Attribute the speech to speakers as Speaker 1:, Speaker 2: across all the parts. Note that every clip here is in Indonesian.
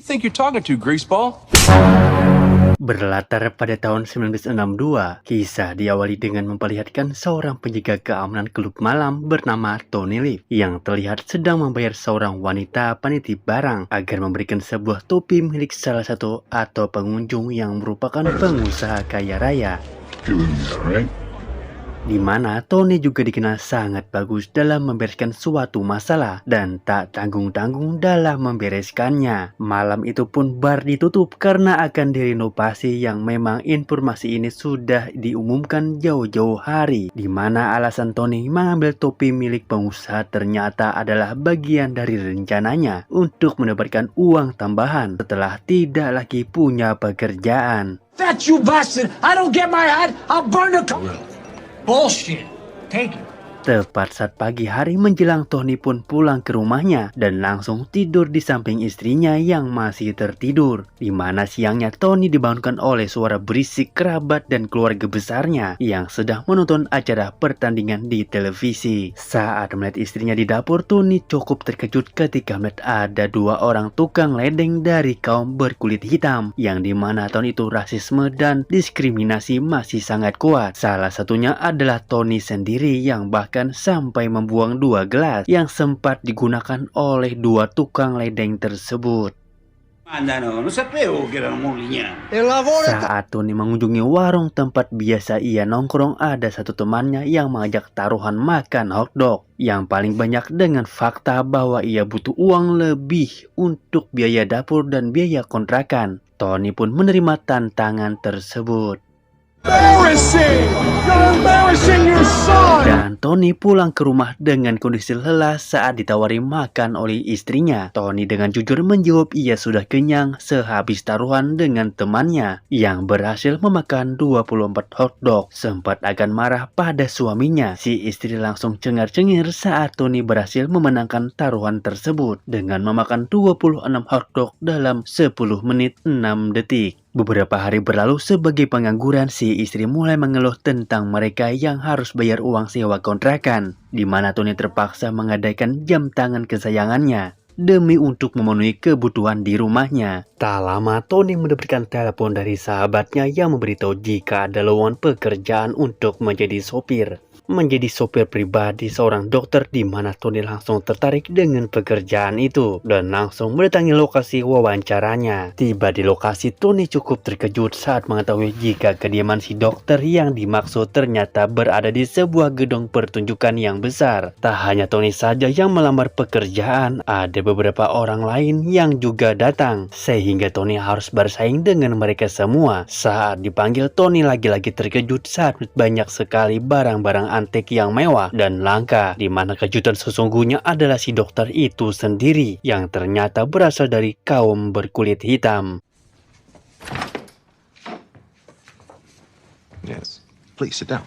Speaker 1: You think you're talking to, greaseball?
Speaker 2: Berlatar pada tahun 1962, kisah diawali dengan memperlihatkan seorang penjaga keamanan klub malam bernama Tony Leaf yang terlihat sedang membayar seorang wanita penitip barang agar memberikan sebuah topi milik salah satu atau pengunjung yang merupakan pengusaha kaya raya. Di mana Tony juga dikenal sangat bagus dalam membereskan suatu masalah dan tak tanggung-tanggung dalam membereskannya. Malam itu pun bar ditutup karena akan direnovasi yang memang informasi ini sudah diumumkan jauh-jauh hari. Di mana alasan Tony mengambil topi milik pengusaha ternyata adalah bagian dari rencananya untuk mendapatkan uang tambahan setelah tidak lagi punya pekerjaan.
Speaker 3: That's you bastard! I don't get my hat, I'll burn the bullshit. Take it.
Speaker 2: Tepat saat pagi hari menjelang, Tony pun pulang ke rumahnya dan langsung tidur di samping istrinya yang masih tertidur. Di mana siangnya Tony dibangunkan oleh suara berisik kerabat dan keluarga besarnya yang sedang menonton acara pertandingan di televisi. Saat melihat istrinya di dapur, Tony cukup terkejut ketika melihat ada dua orang tukang ledeng dari kaum berkulit hitam, yang dimana Tony itu rasisme dan diskriminasi masih sangat kuat. Salah satunya adalah Tony sendiri yang bahkan sampai membuang dua gelas yang sempat digunakan oleh dua tukang ledeng tersebut. Saat Tony mengunjungi warung tempat biasa ia nongkrong, ada satu temannya yang mengajak taruhan makan hotdog yang paling banyak dengan fakta bahwa ia butuh uang lebih untuk biaya dapur dan biaya kontrakan. Tony pun menerima tantangan tersebut. Dan Tony pulang ke rumah dengan kondisi lelah saat ditawari makan oleh istrinya. Tony dengan jujur menjawab ia sudah kenyang sehabis taruhan dengan temannya yang berhasil memakan 24 hotdog. Sempat akan marah pada suaminya, si istri langsung cengar-cengir saat Tony berhasil memenangkan taruhan tersebut dengan memakan 26 hotdog dalam 10 menit 6 detik. Beberapa hari berlalu sebagai pengangguran, si istri mulai mengeluh tentang mereka yang harus bayar uang sewa kontrakan, di mana Tony terpaksa menggadaikan jam tangan kesayangannya demi untuk memenuhi kebutuhan di rumahnya. Tak lama Tony mendapatkan telepon dari sahabatnya yang memberitahu jika ada lowongan pekerjaan untuk menjadi sopir pribadi seorang dokter, di mana Tony langsung tertarik dengan pekerjaan itu dan langsung mendatangi lokasi wawancaranya. Tiba di lokasi, Tony cukup terkejut saat mengetahui jika kediaman si dokter yang dimaksud ternyata berada di sebuah gedung pertunjukan yang besar. Tak hanya Tony saja yang melamar pekerjaan, ada beberapa orang lain yang juga datang, sehingga Tony harus bersaing dengan mereka semua. Saat dipanggil, Tony lagi-lagi terkejut saat banyak sekali barang-barang antik yang mewah dan langka, di mana kejutan sesungguhnya adalah si dokter itu sendiri yang ternyata berasal dari kaum berkulit hitam.
Speaker 1: Yes. Please sit down.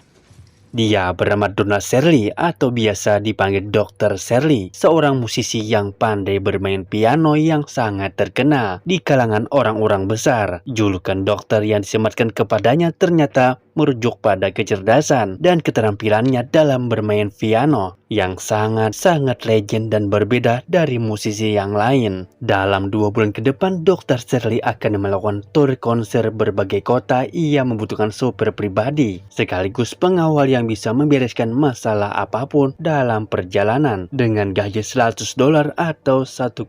Speaker 2: Dia bernama Donald Shirley atau biasa dipanggil Dr. Shirley, seorang musisi yang pandai bermain piano yang sangat terkenal di kalangan orang-orang besar. Julukan dokter yang disematkan kepadanya ternyata merujuk pada kecerdasan dan keterampilannya dalam bermain piano yang sangat-sangat legend dan berbeda dari musisi yang lain. Dalam 2 bulan ke depan, Dr. Shirley akan melakukan tur konser berbagai kota. Ia membutuhkan sopir pribadi sekaligus pengawal yang bisa membereskan masalah apapun dalam perjalanan dengan gaji $100 atau 1,4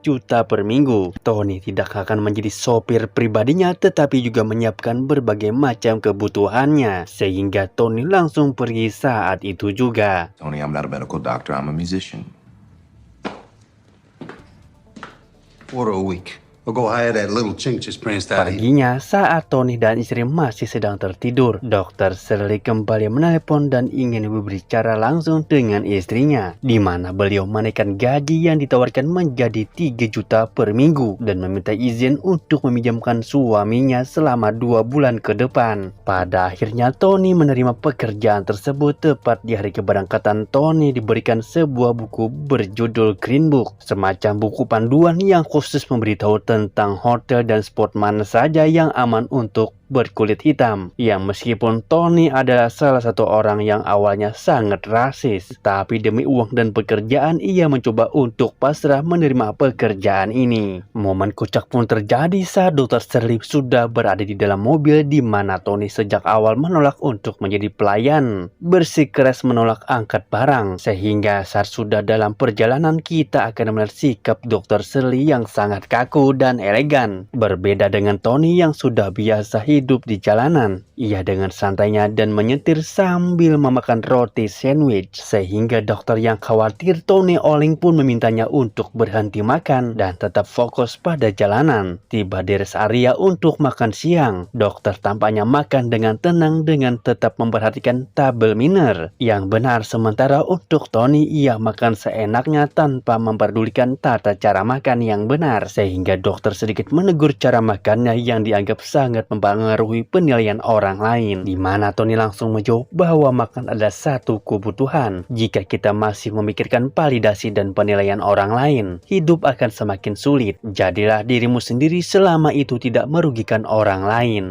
Speaker 2: juta per minggu. Tony tidak akan menjadi sopir pribadinya tetapi juga menyiapkan berbagai macam kebutuhannya, sehingga Tony langsung pergi saat itu juga.
Speaker 1: Tony, I'm not a medical doctor, I'm a musician.
Speaker 4: Order a week. We'll go hire that little chink just pranced out of here.
Speaker 2: Paginya, saat Tony dan istri masih sedang tertidur, Dr. Shirley kembali menelepon dan ingin berbicara langsung dengan istrinya, di mana beliau menaikkan gaji yang ditawarkan menjadi 3 juta per minggu dan meminta izin untuk meminjamkan suaminya selama 2 bulan ke depan. Pada akhirnya Tony menerima pekerjaan tersebut. Tepat di hari keberangkatan, Tony diberikan sebuah buku berjudul Green Book, semacam buku panduan yang khusus memberitahu tentang hotel dan spot mana saja yang aman untuk berkulit hitam, yang meskipun Tony adalah salah satu orang yang awalnya sangat rasis, tapi demi uang dan pekerjaan ia mencoba untuk pasrah menerima pekerjaan ini. Momen kocak pun terjadi saat Dr. Shirley sudah berada di dalam mobil di mana Tony sejak awal menolak untuk menjadi pelayan, bersikeras menolak angkat barang, sehingga saat sudah dalam perjalanan kita akan melihat sikap Dr. Shirley yang sangat kaku dan elegan. Berbeda dengan Tony yang sudah biasa hidup di jalanan, ia dengan santainya dan menyetir sambil memakan roti sandwich, sehingga dokter yang khawatir Tony Oling pun memintanya untuk berhenti makan dan tetap fokus pada jalanan. Tiba di rest area untuk makan siang, dokter tampaknya makan dengan tenang dengan tetap memperhatikan tabel minor yang benar, sementara untuk Tony ia makan seenaknya tanpa memperdulikan tata cara makan yang benar, sehingga dokter sedikit menegur cara makannya yang dianggap sangat mempengaruhi penilaian orang lain, di mana Tony langsung menjawab bahwa makan adalah satu kebutuhan. Jika kita masih memikirkan validasi dan penilaian orang lain, hidup akan semakin sulit. Jadilah dirimu sendiri selama itu tidak merugikan orang lain.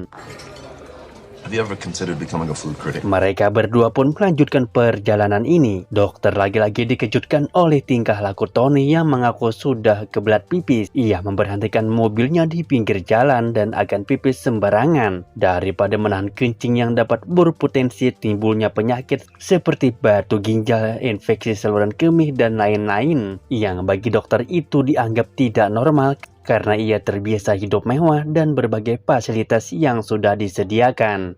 Speaker 1: Have you ever considered becoming a food critic?
Speaker 2: Mereka berdua pun melanjutkan perjalanan ini. Dokter lagi-lagi dikejutkan oleh tingkah laku Tony yang mengaku sudah kebelat pipis. Ia memberhentikan mobilnya di pinggir jalan dan akan pipis sembarangan. Daripada menahan kencing yang dapat berpotensi timbulnya penyakit seperti batu ginjal, infeksi saluran kemih, dan lain-lain, yang bagi dokter itu dianggap tidak normal karena ia terbiasa hidup mewah dan berbagai fasilitas yang sudah disediakan.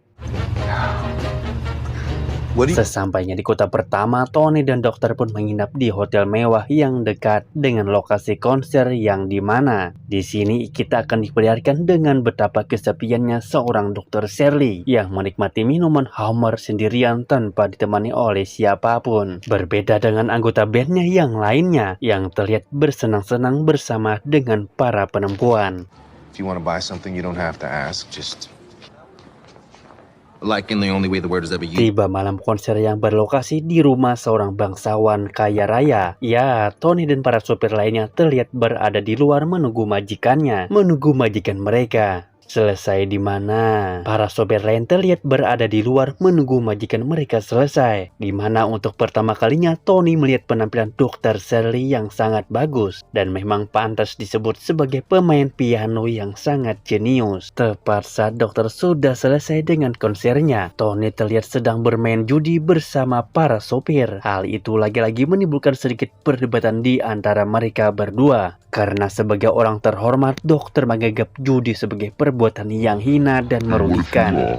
Speaker 2: Sesampainya di kota pertama, Tony dan dokter pun menginap di hotel mewah yang dekat dengan lokasi konser, yang dimana di sini kita akan diperlihatkan dengan betapa kesepiannya seorang Dr. Shirley yang menikmati minuman Hummer sendirian tanpa ditemani oleh siapapun. Berbeda dengan anggota bandnya yang lainnya yang terlihat bersenang-senang bersama dengan para perempuan.
Speaker 1: If you want to buy something, you don't have to ask. Just like in the only way the word is ever used.
Speaker 2: Tiba malam konser yang berlokasi di rumah seorang bangsawan kaya raya. Ya, Tony dan para sopir lainnya terlihat berada di luar menunggu majikan mereka. Selesai di mana para sopir lain terlihat berada di luar menunggu majikan mereka selesai. Di mana untuk pertama kalinya Tony melihat penampilan Dr. Shirley yang sangat bagus dan memang pantas disebut sebagai pemain piano yang sangat jenius. Tepat saat dokter sudah selesai dengan konsernya, Tony terlihat sedang bermain judi bersama para sopir. Hal itu lagi-lagi menimbulkan sedikit perdebatan di antara mereka berdua. Karena sebagai orang terhormat, dokter menganggap judi sebagai perbuatan yang hina dan merugikan.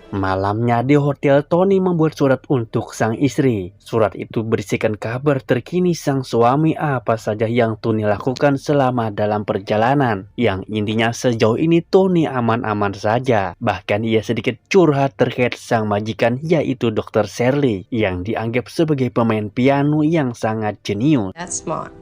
Speaker 2: Malamnya di hotel, Tony membuat surat untuk sang istri. Surat itu berisikan kabar terkini sang suami apa saja yang Tony lakukan selama dalam perjalanan. Yang intinya sejauh ini Tony aman-aman saja. Bahkan ia sedikit curhat terkait sang majikan, yaitu Dr. Shirley, yang dianggap sebagai pemain piano yang sangat jenius.
Speaker 5: That's smart.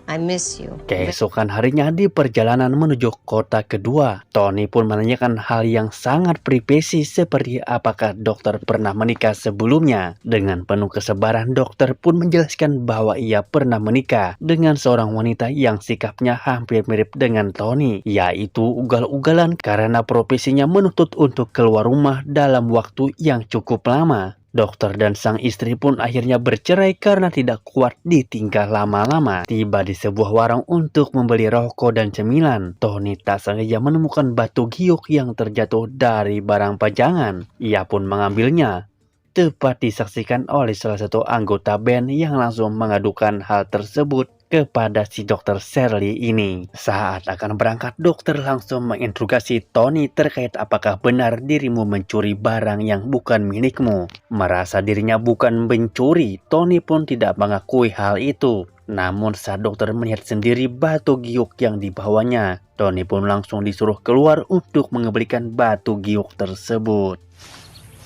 Speaker 5: I miss you.
Speaker 2: Keesokan harinya di perjalanan menuju kota kedua, Tony pun menanyakan hal yang sangat privasi seperti apakah dokter pernah menikah sebelumnya. Dengan penuh kesabaran, dokter pun menjelaskan bahwa ia pernah menikah dengan seorang wanita yang sikapnya hampir mirip dengan Tony, yaitu ugal-ugalan karena profesinya menuntut untuk keluar rumah dalam waktu yang cukup lama. Dokter dan sang istri pun akhirnya bercerai karena tidak kuat ditinggal lama-lama. Tiba di sebuah warung untuk membeli rokok dan cemilan, Tony tak sengaja menemukan batu giok yang terjatuh dari barang pajangan. Ia pun mengambilnya. Tepat disaksikan oleh salah satu anggota band yang langsung mengadukan hal tersebut kepada si Dr. Shirley ini. Saat akan berangkat, dokter langsung menginterogasi Tony terkait apakah benar dirimu mencuri barang yang bukan milikmu. Merasa dirinya bukan pencuri, Tony pun tidak mengakui hal itu. Namun saat dokter melihat sendiri batu giok yang dibawanya, Tony pun langsung disuruh keluar untuk mengembalikan batu giok tersebut.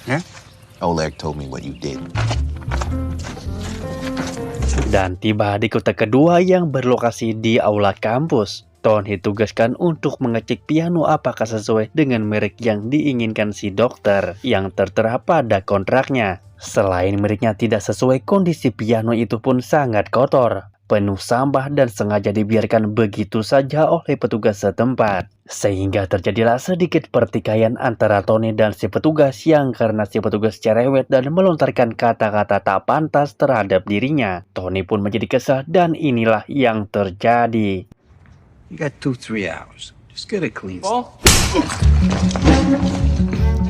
Speaker 1: Yeah? Oleg told me what you did.
Speaker 2: Dan tiba di kota kedua yang berlokasi di aula kampus. Tony ditugaskan untuk mengecek piano apakah sesuai dengan merek yang diinginkan si dokter yang tertera pada kontraknya. Selain mereknya tidak sesuai, kondisi piano itu pun sangat kotor. penuh sampah dan sengaja dibiarkan begitu saja oleh petugas setempat. Sehingga terjadilah sedikit pertikaian antara Tony dan si petugas yang karena si petugas cerewet dan melontarkan kata-kata tak pantas terhadap dirinya. Tony pun menjadi kesal dan inilah yang terjadi.
Speaker 4: You got 2-3 hours. Just get it clean.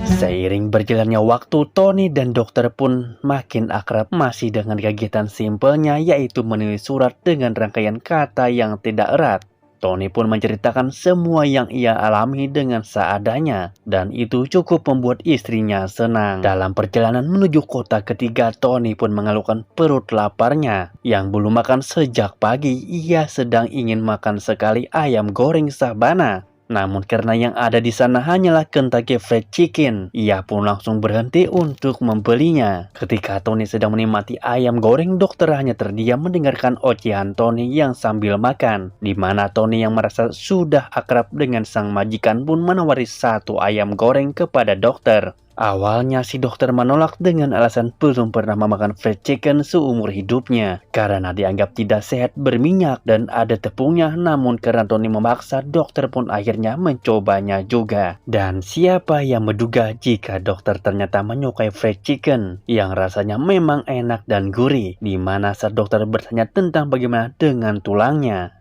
Speaker 2: Seiring berjalannya waktu, Tony dan dokter pun makin akrab masih dengan kegiatan simpelnya yaitu menulis surat dengan rangkaian kata yang tidak erat. Tony pun menceritakan semua yang ia alami dengan seadanya dan itu cukup membuat istrinya senang. Dalam perjalanan menuju kota ketiga, Tony pun mengeluhkan perut laparnya yang belum makan sejak pagi. Ia sedang ingin makan sekali ayam goreng Sabana. Namun karena yang ada di sana hanyalah Kentucky Fried Chicken, ia pun langsung berhenti untuk membelinya. Ketika Tony sedang menikmati ayam goreng, dokter hanya terdiam mendengarkan ocehan Tony yang sambil makan. Di mana Tony yang merasa sudah akrab dengan sang majikan pun menawari satu ayam goreng kepada dokter. Awalnya si dokter menolak dengan alasan belum pernah memakan fried chicken seumur hidupnya karena dianggap tidak sehat, berminyak dan ada tepungnya. Namun karena Tony memaksa, dokter pun akhirnya mencobanya juga. Dan siapa yang menduga jika dokter ternyata menyukai fried chicken yang rasanya memang enak dan gurih. Di mana saat dokter bertanya tentang bagaimana dengan tulangnya.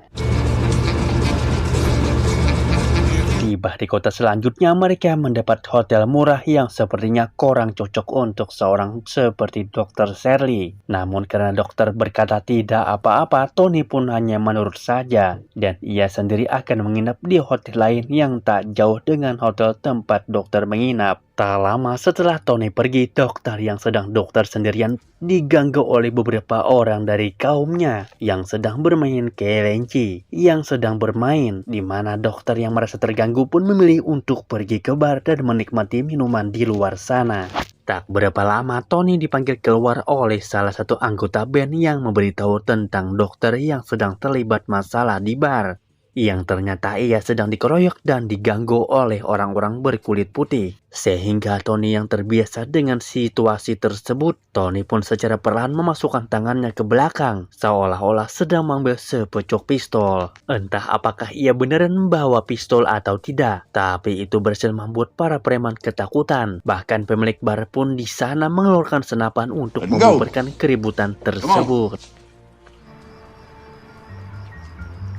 Speaker 2: Tiba di kota selanjutnya, mereka mendapat hotel murah yang sepertinya kurang cocok untuk seorang seperti Dr. Shirley. Namun karena dokter berkata tidak apa-apa, Tony pun hanya menurut saja. Dan ia sendiri akan menginap di hotel lain yang tak jauh dengan hotel tempat dokter menginap. Tak lama setelah Tony pergi, dokter yang sedang dokter sendirian diganggu oleh beberapa orang dari kaumnya yang sedang bermain kelinci, di mana dokter yang merasa terganggu pun memilih untuk pergi ke bar dan menikmati minuman di luar sana. Tak berapa lama Tony dipanggil keluar oleh salah satu anggota band yang memberitahu tentang dokter yang sedang terlibat masalah di bar. Yang ternyata ia sedang dikeroyok dan diganggu oleh orang-orang berkulit putih. Sehingga Tony yang terbiasa dengan situasi tersebut, Tony pun secara perlahan memasukkan tangannya ke belakang, seolah-olah sedang mengambil sepucuk pistol. Entah apakah ia beneran membawa pistol atau tidak, tapi itu berhasil membuat para preman ketakutan. Bahkan pemilik bar pun di sana mengeluarkan senapan untuk membubarkan keributan tersebut.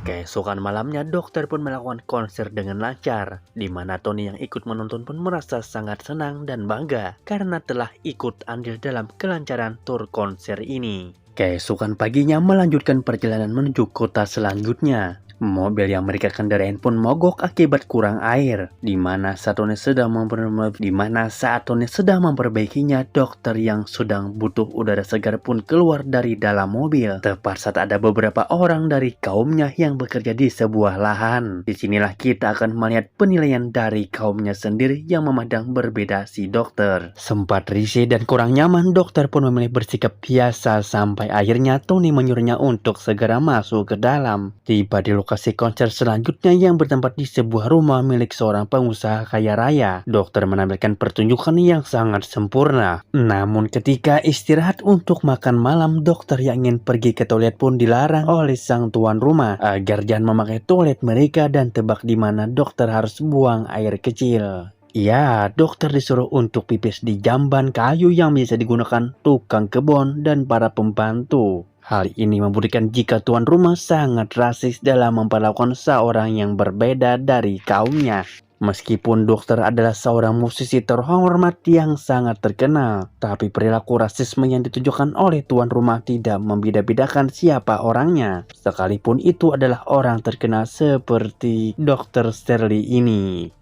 Speaker 2: Keesokan malamnya, dokter pun melakukan konser dengan lancar, di mana Tony yang ikut menonton pun merasa sangat senang dan bangga karena telah ikut andil dalam kelancaran tur konser ini. Keesokan paginya melanjutkan perjalanan menuju kota selanjutnya. Mobil yang mereka kendarain pun mogok akibat kurang air. Di mana saat Tony sedang memperbaikinya, dokter yang sedang butuh udara segar pun keluar dari dalam mobil. Tepat saat ada beberapa orang dari kaumnya yang bekerja di sebuah lahan. Disinilah kita akan melihat penilaian dari kaumnya sendiri yang memandang berbeda si dokter. Sempat risih dan kurang nyaman, dokter pun memilih bersikap biasa sampai akhirnya Tony menyuruhnya untuk segera masuk ke dalam. Tiba di lokasi konser selanjutnya yang bertempat di sebuah rumah milik seorang pengusaha kaya raya. Dokter menampilkan pertunjukan yang sangat sempurna. Namun ketika istirahat untuk makan malam, dokter yang ingin pergi ke toilet pun dilarang oleh sang tuan rumah agar jangan memakai toilet mereka dan tebak di mana dokter harus buang air kecil. Ya, dokter disuruh untuk pipis di jamban kayu yang bisa digunakan tukang kebun dan para pembantu. Hal ini membuktikan jika tuan rumah sangat rasis dalam memperlakukan seorang yang berbeda dari kaumnya. Meskipun dokter adalah seorang musisi terhormat yang sangat terkenal, tapi perilaku rasisme yang ditujukan oleh tuan rumah tidak membeda-bedakan siapa orangnya, sekalipun itu adalah orang terkenal seperti Dr. Shirley ini.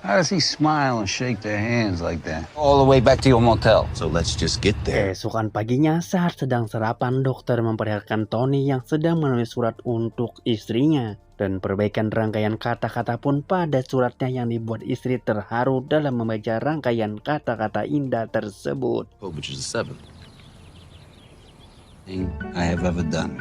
Speaker 4: How does he smile and shake their hands like that? All the way back to your motel.
Speaker 1: So let's just get there.
Speaker 2: Keesokan paginya saat sedang sarapan, dokter memperlihatkan Tony yang sedang menulis surat untuk istrinya. Dan perbaikan rangkaian kata-kata pun pada suratnya yang dibuat istri terharu dalam membaca rangkaian kata-kata indah tersebut.
Speaker 1: Oh, which is a 7.
Speaker 4: Thing I have ever done.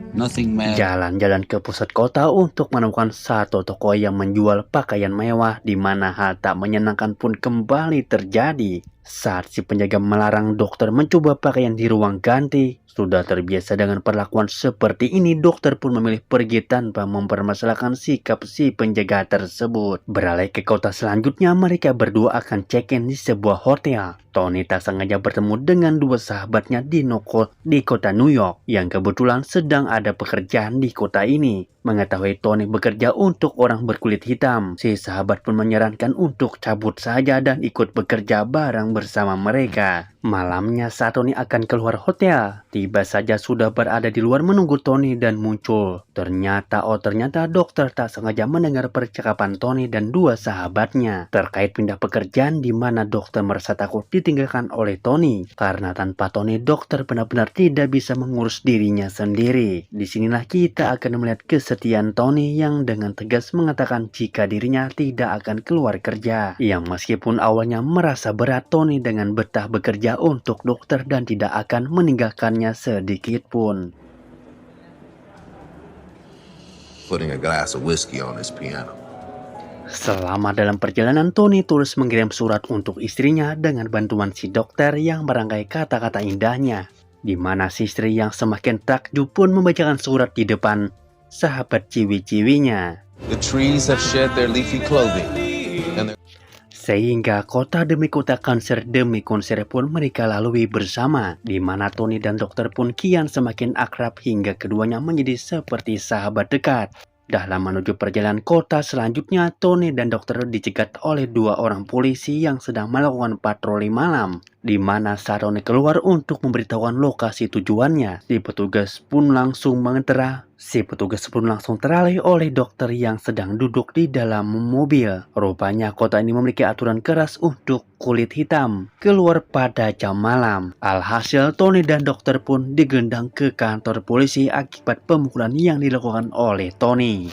Speaker 4: Nothing mad.
Speaker 2: Jalan-jalan ke pusat kota untuk menemukan satu toko yang menjual pakaian mewah, di mana hal tak menyenangkan pun kembali terjadi. Saat si penjaga melarang dokter mencoba pakaian di ruang ganti, sudah terbiasa dengan perlakuan seperti ini, dokter pun memilih pergi tanpa mempermasalahkan sikap si penjaga tersebut. Beralih ke kota selanjutnya, mereka berdua akan check-in di sebuah hotel. Tony tak sengaja bertemu dengan dua sahabatnya di kota New York yang kebetulan sedang ada pekerjaan di kota ini. Mengetahui Tony bekerja untuk orang berkulit hitam, si sahabat pun menyarankan untuk cabut saja dan ikut bekerja bareng bersama mereka. Malamnya saat Tony akan keluar hotel, tiba saja sudah berada di luar menunggu Tony dan muncul. Ternyata dokter tak sengaja mendengar percakapan Tony dan dua sahabatnya terkait pindah pekerjaan, di mana dokter merasa takut ditinggalkan oleh Tony karena tanpa Tony dokter benar-benar tidak bisa mengurus dirinya sendiri. Disinilah kita akan melihat kesetiaan Tony yang dengan tegas mengatakan jika dirinya tidak akan keluar kerja. Yang meskipun awalnya merasa berat, Tony dengan betah bekerja untuk dokter dan tidak akan meninggalkannya sedikit pun.
Speaker 1: Putting a glass of whiskey on his piano.
Speaker 2: Selama dalam perjalanan, Tony terus mengirim surat untuk istrinya dengan bantuan si dokter yang merangkai kata-kata indahnya, di mana si istri yang semakin takjub pun membacakan surat di depan sahabat ciwi-ciwinya.
Speaker 1: The trees have shed their leafy clothing.
Speaker 2: Sehingga kota demi kota, konser demi konser pun mereka lalui bersama, di mana Tony dan dokter pun kian semakin akrab hingga keduanya menjadi seperti sahabat dekat. Dalam menuju perjalanan kota selanjutnya, Tony dan dokter dicegat oleh dua orang polisi yang sedang melakukan patroli malam, di mana saat Tony keluar untuk memberitahukan lokasi tujuannya, si petugas pun langsung teralih oleh dokter yang sedang duduk di dalam mobil. Rupanya kota ini memiliki aturan keras untuk kulit hitam keluar pada jam malam. Alhasil Tony dan dokter pun digendang ke kantor polisi akibat pemukulan yang dilakukan oleh Tony.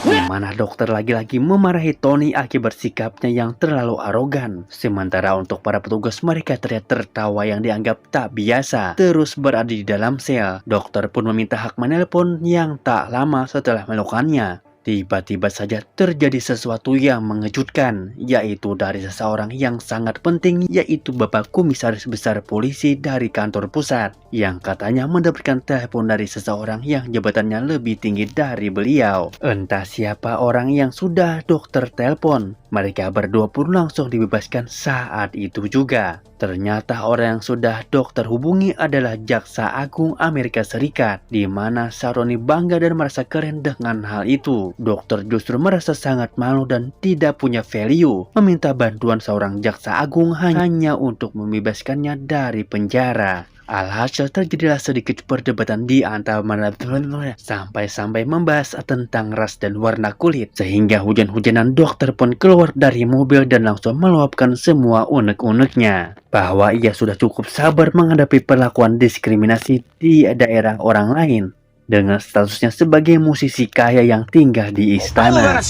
Speaker 2: Di mana dokter lagi-lagi memarahi Tony akibat sikapnya yang terlalu arogan. Sementara untuk para petugas, mereka terlihat tertawa yang dianggap tak biasa terus berada di dalam sel. Dokter pun meminta hak menelpon yang tak lama setelah melakukannya. Tiba-tiba saja terjadi sesuatu yang mengejutkan, yaitu dari seseorang yang sangat penting, yaitu Bapak Komisaris Besar Polisi dari kantor pusat, yang katanya mendapatkan telepon dari seseorang yang jabatannya lebih tinggi dari beliau. Entah siapa orang yang sudah dokter telepon, mereka berdua pun langsung dibebaskan saat itu juga. Ternyata orang yang sudah dokter hubungi adalah Jaksa Agung Amerika Serikat, di mana Saroni bangga dan merasa keren dengan hal itu. Dokter justru merasa sangat malu dan tidak punya value, meminta bantuan seorang Jaksa Agung hanya untuk membebaskannya dari penjara. Alhasil terjadilah sedikit perdebatan di antara mereka sampai membahas tentang ras dan warna kulit, sehingga hujan-hujanan dokter pun keluar dari mobil dan langsung meluapkan semua unek-uneknya bahwa ia sudah cukup sabar menghadapi perlakuan diskriminasi di daerah orang lain dengan statusnya sebagai musisi kaya yang tinggal di istana.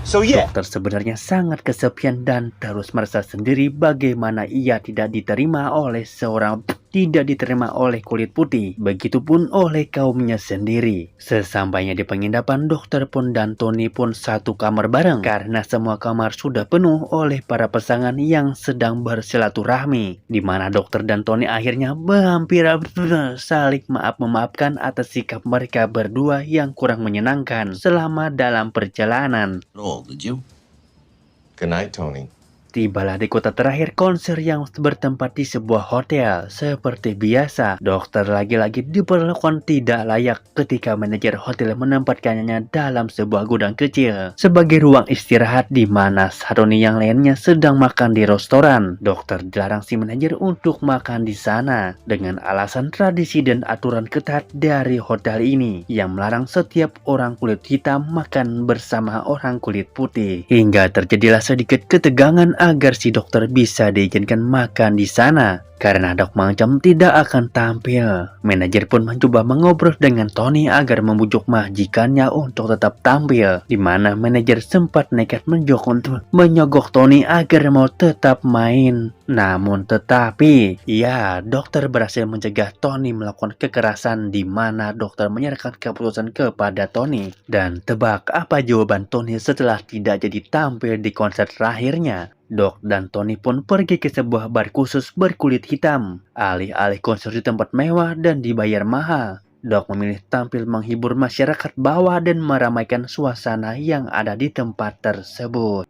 Speaker 2: Dokter sebenarnya sangat kesepian dan terus merasa sendiri bagaimana ia tidak diterima oleh kulit putih, begitupun oleh kaumnya sendiri. Sesampainya di penginapan, dokter pun dan Tony pun satu kamar bareng karena semua kamar sudah penuh oleh para pasangan yang sedang bersilaturahmi, di mana dokter dan Tony akhirnya hampir saling memaafkan atas sikap mereka berdua yang kurang menyenangkan selama dalam perjalanan.
Speaker 1: Oh, did you? Good night, Tony.
Speaker 2: Tibalah di kota terakhir konser yang bertempat di sebuah hotel. Seperti biasa, dokter lagi-lagi diperlakukan tidak layak ketika manajer hotel menempatkannya dalam sebuah gudang kecil sebagai ruang istirahat, di mana Saroni yang lainnya sedang makan di restoran. Dokter dilarang si manajer untuk makan di sana dengan alasan tradisi dan aturan ketat dari hotel ini yang melarang setiap orang kulit hitam makan bersama orang kulit putih. Hingga terjadilah sedikit ketegangan agar si dokter bisa diizinkan makan di sana. Karena Dok mengancam tidak akan tampil, manajer pun mencoba mengobrol dengan Tony agar membujuk majikannya untuk tetap tampil, di mana manajer sempat nekat menyogok Tony agar mau tetap main. Namun tetapi, ya, dokter berhasil mencegah Tony melakukan kekerasan, di mana dokter menyerahkan keputusan kepada Tony. Dan tebak apa jawaban Tony setelah tidak jadi tampil di konser terakhirnya? Doc dan Tony pun pergi ke sebuah bar khusus berkulit hitam. Alih-alih konser di tempat mewah dan dibayar mahal, Doc memilih tampil menghibur masyarakat bawah dan meramaikan suasana yang ada di tempat tersebut.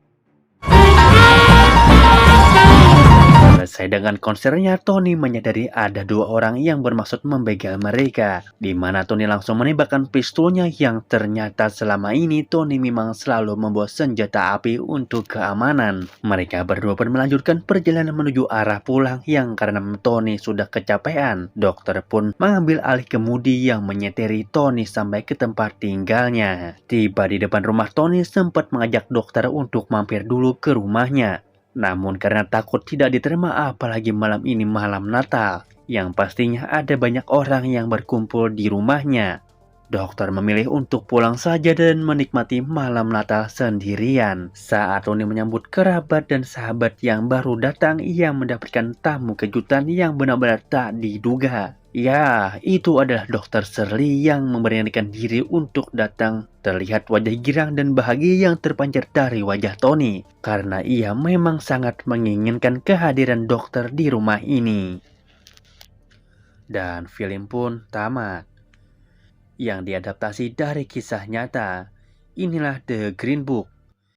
Speaker 2: Selesai dengan konsernya, Tony menyadari ada dua orang yang bermaksud membegal mereka, di mana Tony langsung menembakkan pistolnya yang ternyata selama ini Tony memang selalu membawa senjata api untuk keamanan. Mereka berdua pun melanjutkan perjalanan menuju arah pulang yang karena Tony sudah kecapean. Dokter pun mengambil alih kemudi yang menyeteri Tony sampai ke tempat tinggalnya. Tiba di depan rumah, Tony sempat mengajak dokter untuk mampir dulu ke rumahnya. Namun karena takut tidak diterima, apalagi malam ini malam Natal, yang pastinya ada banyak orang yang berkumpul di rumahnya, dokter memilih untuk pulang saja dan menikmati malam Natal sendirian. Saat Tony menyambut kerabat dan sahabat yang baru datang, ia mendapatkan tamu kejutan yang benar-benar tak diduga. Ya, itu adalah Dr. Shirley yang memberanikan diri untuk datang. Terlihat wajah girang dan bahagia yang terpancar dari wajah Tony, karena ia memang sangat menginginkan kehadiran dokter di rumah ini. Dan film pun tamat, yang diadaptasi dari kisah nyata. Inilah The Green Book,